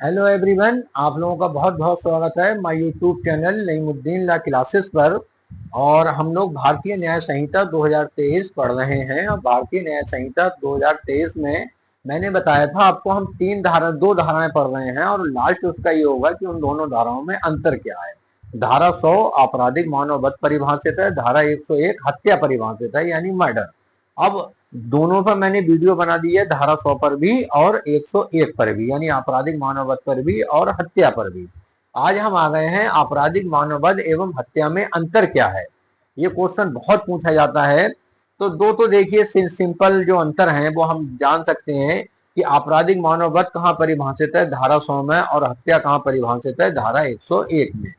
Hello everyone, आप लोगों का बहुत बहुत स्वागत है my YouTube channel Naimuddin law classes पर। और हम लोग भारतीय न्याय संहिता 2023 पढ़ रहे हैं। और भारतीय न्याय संहिता 2023 में मैंने बताया था आपको, हम दो धाराएं पढ़ रहे हैं और लास्ट उसका ये होगा कि उन दोनों धाराओं में अंतर क्या है। धारा 100 आपराधिक मानव वध परिभाषित है, धारा 101 हत्या परिभाषित है यानी मर्डर। अब दोनों पर मैंने वीडियो बना दी है, धारा 100 पर भी और 101 पर भी, यानी आपराधिक मानववध पर भी और हत्या पर भी। आज हम आ गए हैं आपराधिक मानववध एवं हत्या में अंतर क्या है। ये क्वेश्चन बहुत पूछा जाता है। तो दो तो देखिए सिंपल जो अंतर है वो हम जान सकते हैं कि आपराधिक मानववध कहाँ परिभाषित है, धारा 100 में, और हत्या कहाँ परिभाषित है, धारा 101 में।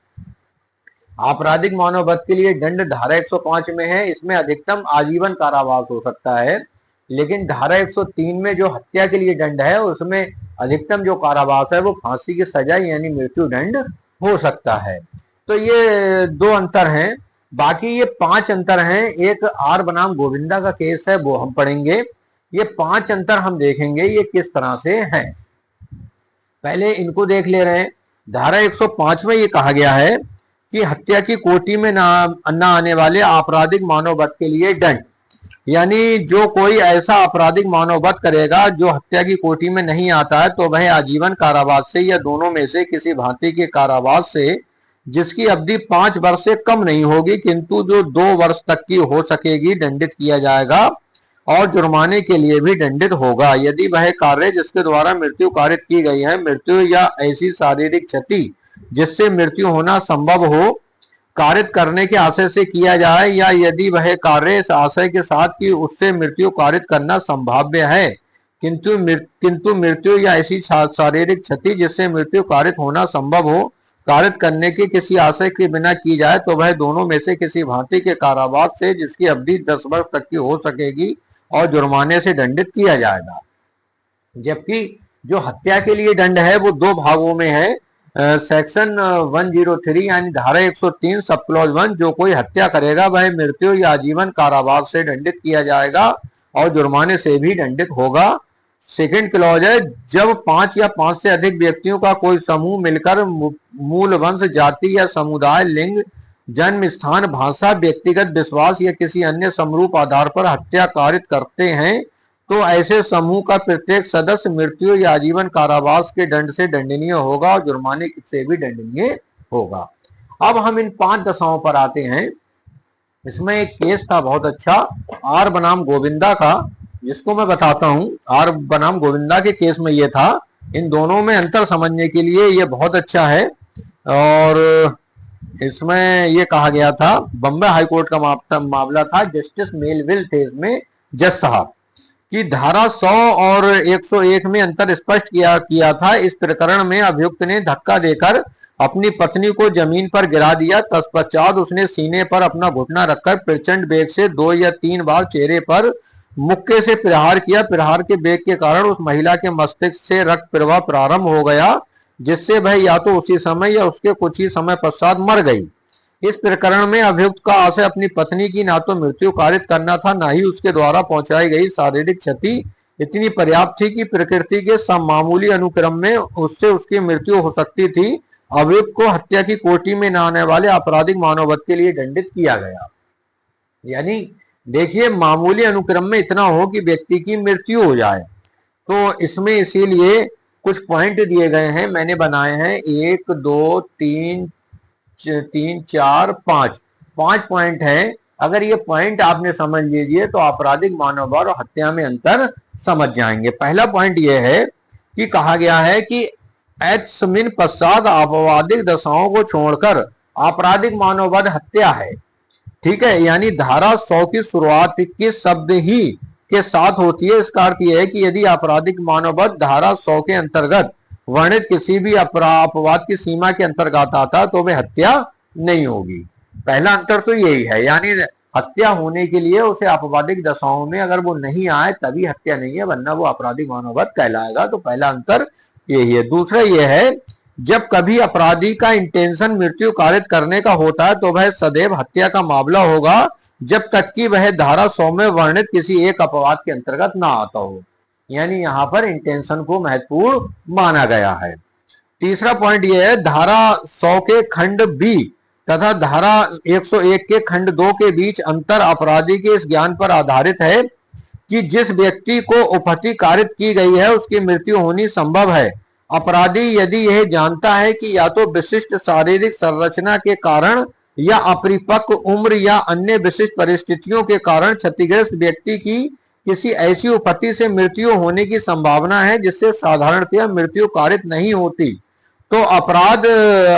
आपराधिक मानव वध के लिए दंड धारा 105 में है, इसमें अधिकतम आजीवन कारावास हो सकता है। लेकिन धारा 103 में जो हत्या के लिए दंड है उसमें अधिकतम जो कारावास है वो फांसी की सजा यानी मृत्यु दंड हो सकता है। तो ये दो अंतर हैं। बाकी ये 5 अंतर हैं। एक आर बनाम गोविंदा का केस है, वो हम पढ़ेंगे। ये 5 अंतर हम देखेंगे ये किस तरह से हैं। पहले इनको देख ले रहे हैं। धारा 105 में ये कहा गया है कि हत्या की कोटि में ना आने वाले आपराधिक मानव वध के लिए दंड, यानी जो कोई ऐसा आपराधिक मानव वध करेगा जो हत्या की कोटि में नहीं आता है तो वह आजीवन कारावास से या दोनों में से किसी भांति के कारावास से जिसकी अवधि 5 वर्ष से कम नहीं होगी किंतु जो 2 वर्ष तक की हो सकेगी दंडित किया जाएगा और जुर्माने के लिए भी दंडित होगा यदि वह कार्य जिसके द्वारा मृत्यु कारित की गई है, मृत्यु या ऐसी शारीरिक क्षति जिससे मृत्यु होना संभव हो, कारित करने के आशय से किया जाए, या यदि वह कार्य इस आशय के साथ कि उससे मृत्यु कारित करना संभाव्य है किंतु मृत्यु या ऐसी शारीरिक क्षति जिससे मृत्यु कारित होना संभव हो कारित करने के किसी आशय के बिना की जाए तो वह दोनों में से किसी भांति के कारावास से जिसकी अवधि 10 वर्ष तक की हो सकेगी और जुर्माने से दंडित किया जाएगा। जबकि जो हत्या के लिए दंड है वो 2 भागों में है। सेक्शन 103 यानी धारा 103 सब क्लॉज 1, जो कोई हत्या करेगा वह मृत्यु या आजीवन कारावास से दंडित किया जाएगा और जुर्माने से भी दंडित होगा। सेकंड क्लॉज है, जब 5 या 5 से अधिक व्यक्तियों का कोई समूह मिलकर मूल वंश, जाति या समुदाय, लिंग, जन्म स्थान, भाषा, व्यक्तिगत विश्वास या किसी अन्य समरूप आधार पर हत्या कारित करते हैं तो ऐसे समूह का प्रत्येक सदस्य मृत्यु या आजीवन कारावास के दंड से दंडनीय होगा और जुर्माने से भी दंडनीय होगा। अब हम इन 5 दशाओं पर आते हैं। इसमें एक केस था बहुत अच्छा, आर बनाम गोविंदा का, जिसको मैं बताता हूं। आर बनाम गोविंदा के केस में ये था। इन दोनों में अंतर समझने के लिए ये बहुत अच्छा है। और इसमें ये कहा गया था, बम्बई हाईकोर्ट का मामला था, जस्टिस मेलविल थे इसमें जज साहब, कि धारा 100 और 101 में अंतर स्पष्ट किया था। इस प्रकरण में अभियुक्त ने धक्का देकर अपनी पत्नी को जमीन पर गिरा दिया। तत्पश्चात उसने सीने पर अपना घुटना रखकर प्रचंड वेग से 2 या 3 बार चेहरे पर मुक्के से प्रहार किया। प्रहार के वेग के कारण उस महिला के मस्तिष्क से रक्त प्रवाह प्रारंभ हो गया, जिससे वह या तो उसी समय या उसके कुछ ही समय पश्चात मर गई। इस प्रकरण में अभियुक्त का आशय अपनी पत्नी की ना तो मृत्यु कारित करना था, ना ही उसके द्वारा पहुंचाई गई शारीरिक क्षति इतनी पर्याप्त थी कि प्रकृति के मामूली अनुक्रम में उससे उसकी मृत्यु हो सकती थी। अभियुक्त को हत्या की कोटि में न आने वाले आपराधिक मानववध के लिए दंडित किया गया। यानी देखिए, मामूली अनुक्रम में इतना हो कि व्यक्ति की मृत्यु हो जाए। तो इसमें इसीलिए कुछ पॉइंट दिए गए हैं, मैंने बनाए हैं 1 2 3 4 5 पॉइंट है। अगर ये पॉइंट आपने समझ लीजिए तो आपराधिक मानववध और हत्या में अंतर समझ जाएंगे। पहला पॉइंट ये है कि कहा गया है कि एचमिन पश्चात आपवादिक दशाओं को छोड़कर आपराधिक मानववध हत्या है। ठीक है, यानी धारा 100 की शुरुआत के शब्द ही के साथ होती है। इसका अर्थ यह है कि यदि आपराधिक मानववध धारा 100 के अंतर्गत वर्णित किसी भी अपवाद की सीमा के अंतर्गत आता तो वह हत्या नहीं होगी। पहला अंतर तो यही है, यानी हत्या होने के लिए उसे आपवादिक दशाओं में अगर वो नहीं आए तभी हत्या नहीं है, वरना वो आपराधिक मानववध कहलाएगा। तो पहला अंतर यही है। दूसरा यह है, जब कभी अपराधी का इंटेंशन मृत्यु कारित करने का होता है तो वह सदैव हत्या का मामला होगा जब तक कि वह धारा 100 में वर्णित किसी एक अपवाद के अंतर्गत ना आता हो। यानी यहाँ पर इंटेंशन को महत्वपूर्ण माना गया है। तीसरा पॉइंट ये है, धारा 100 के खंड बी तथा धारा 101 के खंड 2 के बीच अंतर अपराधी के इस ज्ञान पर आधारित है कि जिस व्यक्ति को उपहति कारित की गई है उसकी मृत्यु होनी संभव है। अपराधी यदि यह जानता है कि या तो विशिष्ट शारीरिक संरचना के कारण या अपरिपक्व उम्र या अन्य विशिष्ट परिस्थितियों के कारण क्षतिग्रस्त व्यक्ति की किसी ऐसी उपहति से मृत्यु होने की संभावना है जिससे साधारणतया मृत्यु कारित नहीं होती, तो अपराध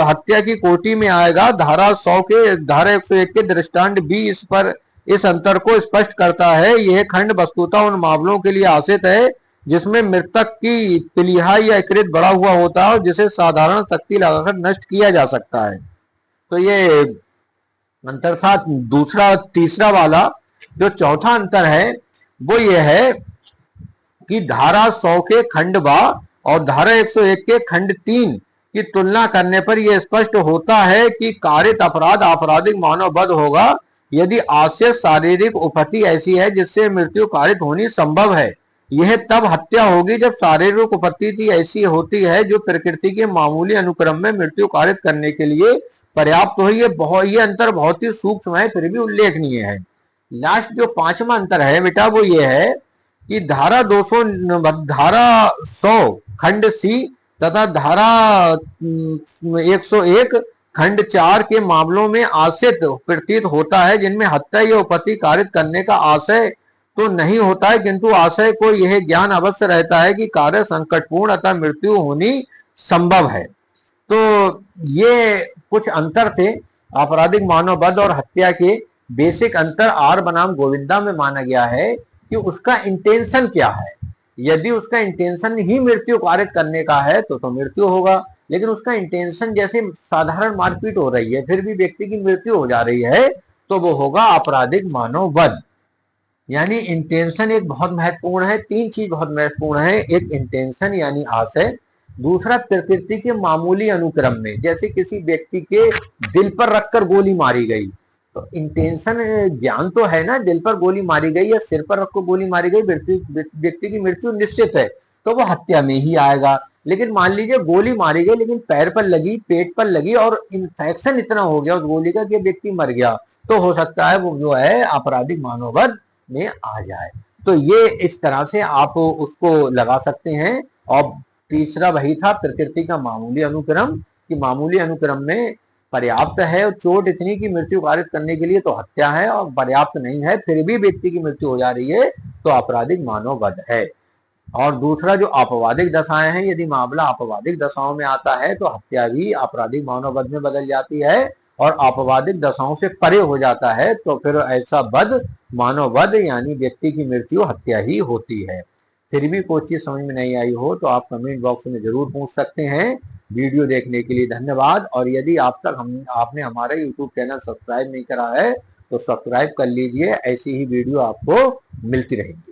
हत्या की कोटि में आएगा। धारा 100 के धारा 101 के दृष्टांत भी इस अंतर को स्पष्ट करता है। यह खंड वस्तुतः उन मामलों के लिए आश्रित है जिसमें मृतक की पीलिया या यकृत बढ़ा हुआ होता है और जिसे साधारण शक्ति लगाकर नष्ट किया जा सकता है। तो ये अंतर था। दूसरा तीसरा वाला जो चौथा अंतर है वो ये है कि धारा 100 के खंड बा और धारा 101 के खंड 3 की तुलना करने पर यह स्पष्ट होता है कि कारित अपराध आपराधिक मानववध होगा यदि आश्रित शारीरिक उपहति ऐसी है जिससे मृत्यु कारित होनी संभव है। यह तब हत्या होगी जब शारीरिक उपहति ऐसी होती है जो प्रकृति के मामूली अनुक्रम में मृत्यु कारित करने के लिए पर्याप्त हो। ये अंतर बहुत ही सूक्ष्म है फिर भी उल्लेखनीय है। लास्ट जो पांचवा अंतर है बेटा वो ये है कि धारा 100 खंड सी तथा धारा 101 खंड 4 के मामलों में आश्रित प्रतीत होता है जिनमें हत्या या उपहति कारित करने का आशय तो नहीं होता है किंतु आशय को यह ज्ञान अवश्य रहता है कि कार्य संकटपूर्ण अतः मृत्यु होनी संभव है। तो ये कुछ अंतर थे आपराधिक मानववध और हत्या के। बेसिक अंतर आर बनाम गोविंदा में माना गया है कि उसका इंटेंशन क्या है। यदि उसका इंटेंशन ही मृत्यु कारित करने का है तो मृत्यु होगा, लेकिन उसका इंटेंशन जैसे साधारण मारपीट हो रही है फिर भी व्यक्ति की मृत्यु हो जा रही है तो वो होगा आपराधिक मानववध। यानी इंटेंशन एक बहुत महत्वपूर्ण है। तीन चीज बहुत महत्वपूर्ण है, एक इंटेंशन यानी आशय, दूसरा प्रकृति के मामूली अनुक्रम में, जैसे किसी व्यक्ति के दिल पर रखकर गोली मारी गई तो इंटेंशन ज्ञान तो है ना, दिल पर गोली मारी गई या सिर पर रखकर गोली मारी गई व्यक्ति की मृत्यु निश्चित है तो वो हत्या में ही आएगा। लेकिन मान लीजिए गोली मारी गई लेकिन पैर पर लगी, पेट पर लगी और इन्फेक्शन इतना हो गया उस गोली का कि व्यक्ति मर गया, तो हो सकता है वो जो है आपराधिक मानववध में आ जाए। तो ये इस तरह से आप उसको लगा सकते हैं। और तीसरा वही था प्रकृति का मामूली अनुक्रम, कि मामूली अनुक्रम में पर्याप्त है और चोट इतनी की मृत्यु कारित करने के लिए तो हत्या है, और पर्याप्त नहीं है फिर भी व्यक्ति की मृत्यु हो जा रही है तो आपराधिक मानववध है। और दूसरा जो आपवादिक दशाएं हैं, यदि मामला आपवादिक दशाओं में आता है तो हत्या भी आपराधिक मानववध में बदल जाती है, और आपवादिक दशाओं से परे हो जाता है तो फिर ऐसा वध मानववध यानी व्यक्ति की मृत्यु हत्या ही होती है। फिर भी कोई चीज समझ में नहीं आई हो तो आप कमेंट बॉक्स में जरूर पूछ सकते हैं। वीडियो देखने के लिए धन्यवाद। और यदि आप तक आपने हमारा यूट्यूब चैनल सब्सक्राइब नहीं करा है तो सब्सक्राइब कर लीजिए, ऐसी ही वीडियो आपको मिलती रहेगी।